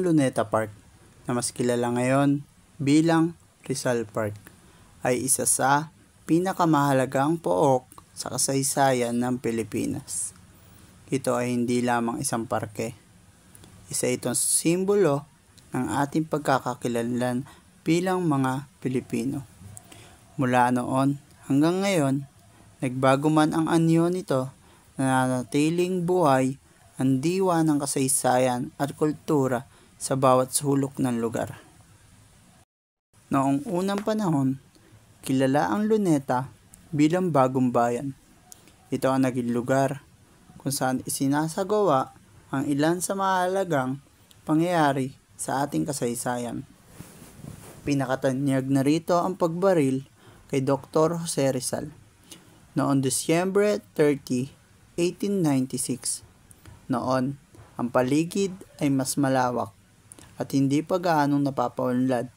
Luneta Park, na mas kilala ngayon bilang Rizal Park, ay isa sa pinakamahalagang pook sa kasaysayan ng Pilipinas. Ito ay hindi lamang isang parke. Isa itong simbolo ng ating pagkakakilanlan bilang mga Pilipino. Mula noon hanggang ngayon, nagbago man ang anyo nito, nananatiling buhay ang diwa ng kasaysayan at kultura sa bawat sulok ng lugar. Noong unang panahon, kilala ang Luneta bilang bagong bayan. Ito ang naging lugar kung saan isinasagawa ang ilan sa mahalagang pangyayari sa ating kasaysayan. Pinakatanyag na rito ang pagbaril kay Dr. Jose Rizal noong Disyembre 30, 1896. Noon, ang paligid ay mas malawak at hindi pa gaanong napapaunlad.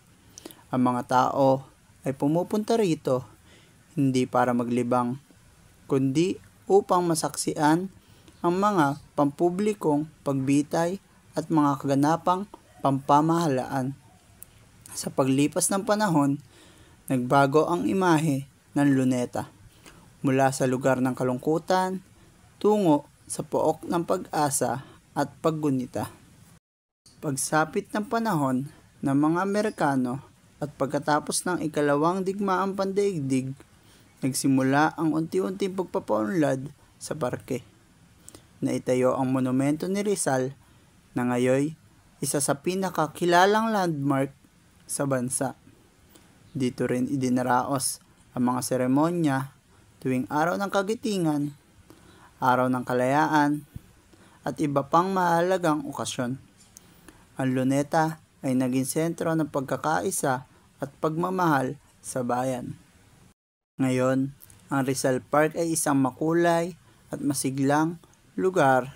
Ang mga tao ay pumupunta rito hindi para maglibang, kundi upang masaksian ang mga pampublikong pagbitay at mga kaganapang pampamahalaan. Sa paglipas ng panahon, nagbago ang imahe ng Luneta mula sa lugar ng kalungkutan tungo sa pook ng pag-asa at paggunita. Pagsapit ng panahon ng mga Amerikano at pagkatapos ng ikalawang digmaang pandaigdig, nagsimula ang unti-unting pagpapaunlad sa parke. Naitayo ang monumento ni Rizal na ngayon isa sa pinakakilalang landmark sa bansa. Dito rin idinaraos ang mga seremonya tuwing araw ng kagitingan, araw ng kalayaan, at iba pang mahalagang okasyon. Ang Luneta ay naging sentro ng pagkakaisa at pagmamahal sa bayan. Ngayon, ang Rizal Park ay isang makulay at masiglang lugar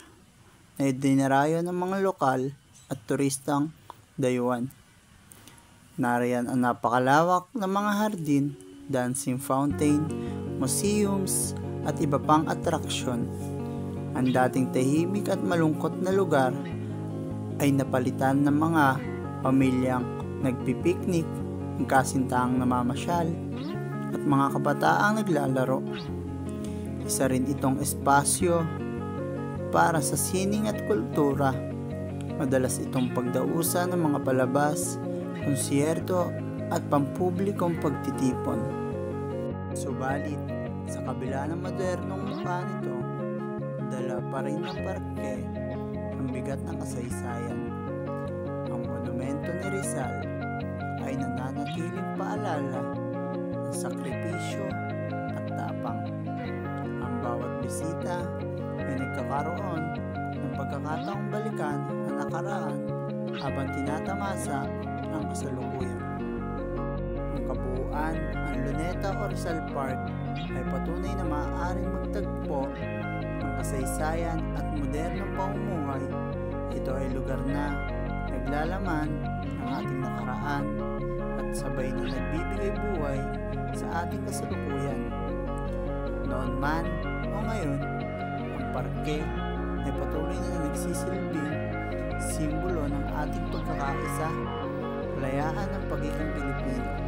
na dinarayo ng mga lokal at turistang dayuhan. Nariyan ang napakalawak na mga hardin, dancing fountain, museums, at iba pang atraksyon. Ang dating tahimik at malungkot na lugar ay napalitan ng mga pamilyang nagpipiknik, kasintaang namamasyal, at mga kabataang naglalaro. Isa rin itong espasyo para sa sining at kultura. Madalas itong pagdausa ng mga palabas, konsyerto at pampublikong pagtitipon. Subalit, sa kabila ng modernong mukha nito, dala pa rin ng parke ang bigat ng kasaysayan. Ang monumento ni Rizal ay nananatiling paalala ng sakripisyo at tapang. Ang bawat bisita ay nagkakaroon ng pagkakataong balikan ang nakaraan habang tinatamasa ang kasalukuyan. Ang kabuuan, ang Luneta o Rizal Park ay patunay na maaaring magtagpo ng kasaysayan at modernong pamumuhay. Ito ay lugar na naglalaman ng ating nakaraan at sabay na nagbibigay buhay sa ating kasalukuyan. Noon man o ngayon, ang parke ay patuloy na nagsisilbing simbolo ng ating pagkakaisa, kalayaan ng pagiging Pilipino.